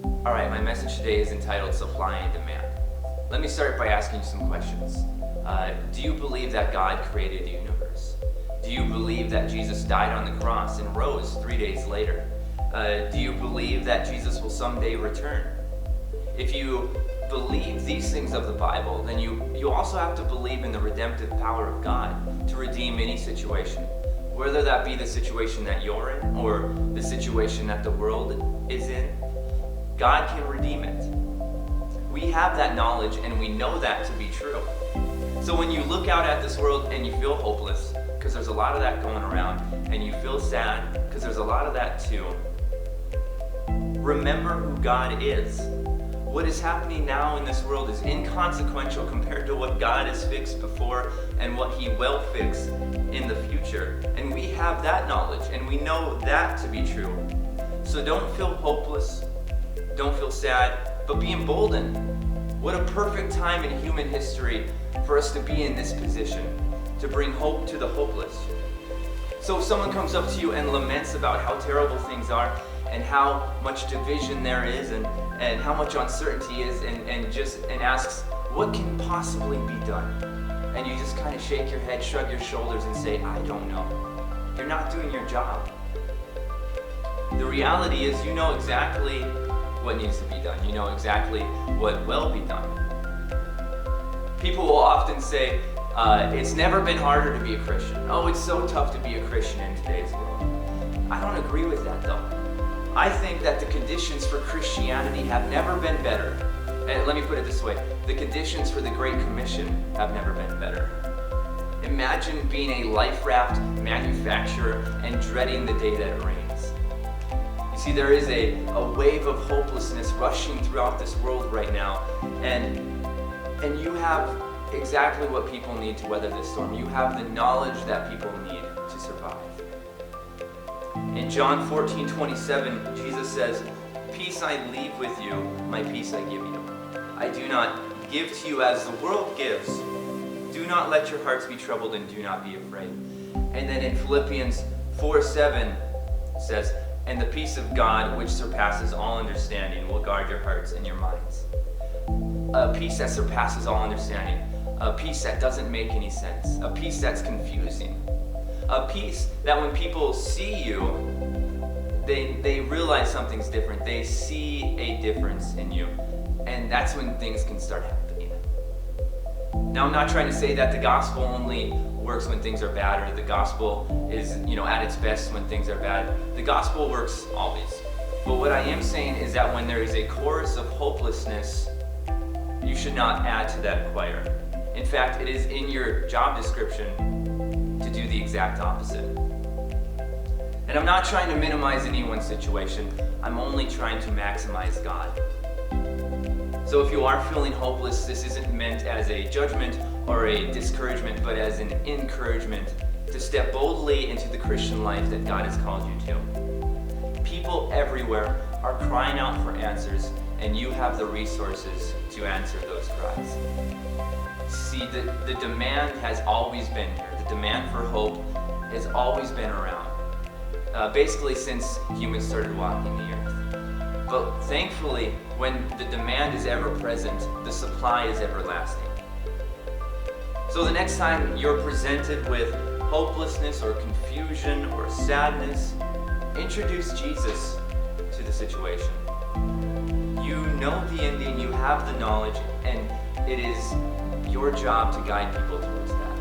Alright, my message today is entitled Supply and Demand. Let me start by asking you some questions. Do you believe that God created the universe? Do you believe that Jesus died on the cross and rose 3 days later? Do you believe that Jesus will someday return? If you believe these things of the Bible, then you also have to believe in the redemptive power of God to redeem any situation. Whether that be the situation that you're in or the situation that the world is in, God can redeem it. We have that knowledge and we know that to be true. So when you look out at this world and you feel hopeless, because there's a lot of that going around, and you feel sad, because there's a lot of that too, remember who God is. What is happening now in this world is inconsequential compared to what God has fixed before and what He will fix in the future. And we have that knowledge and we know that to be true. So don't feel hopeless, don't feel sad, but be emboldened. What a perfect time in human history for us to be in this position, to bring hope to the hopeless. So if someone comes up to you and laments about how terrible things are and how much division there is and how much uncertainty is and asks, what can possibly be done? And you just kind of shake your head, shrug your shoulders and say, I don't know. You're not doing your job. The reality is you know exactly what needs to be done. You know exactly what will be done. People will often say, it's never been harder to be a Christian. Oh, it's so tough to be a Christian in today's world. I don't agree with that though. I think that the conditions for Christianity have never been better. And let me put it this way, the conditions for the Great Commission have never been better. Imagine being a life raft manufacturer and dreading the day that it rains. You see, there is a wave of hopelessness rushing throughout this world right now, and you have exactly what people need to weather this storm. You have the knowledge that people need to survive. In John 14:27, Jesus says, "Peace I leave with you, my peace I give you. I do not give to you as the world gives. Do not let your hearts be troubled and do not be afraid." And then in Philippians 4:7 says, "And the peace of God, which surpasses all understanding, will guard your hearts and your minds." A peace that surpasses all understanding. A peace that doesn't make any sense. A peace that's confusing. A peace that when people see you, they realize something's different. They see a difference in you. And that's when things can start happening. Now, I'm not trying to say that the gospel only works when things are bad, or the gospel is, at its best when things are bad. The gospel works always. But what I am saying is that when there is a chorus of hopelessness, you should not add to that choir. In fact, it is in your job description to do the exact opposite. And I'm not trying to minimize anyone's situation. I'm only trying to maximize God. So if you are feeling hopeless, this isn't meant as a judgment or a discouragement, but as an encouragement to step boldly into the Christian life that God has called you to. People everywhere are crying out for answers, and you have the resources to answer those cries. See, the demand has always been here. The demand for hope has always been around, basically since humans started walking the earth. But thankfully, when the demand is ever present, the supply is everlasting. So the next time you're presented with hopelessness or confusion or sadness, introduce Jesus to the situation. You know the ending, you have the knowledge, and it is your job to guide people towards that.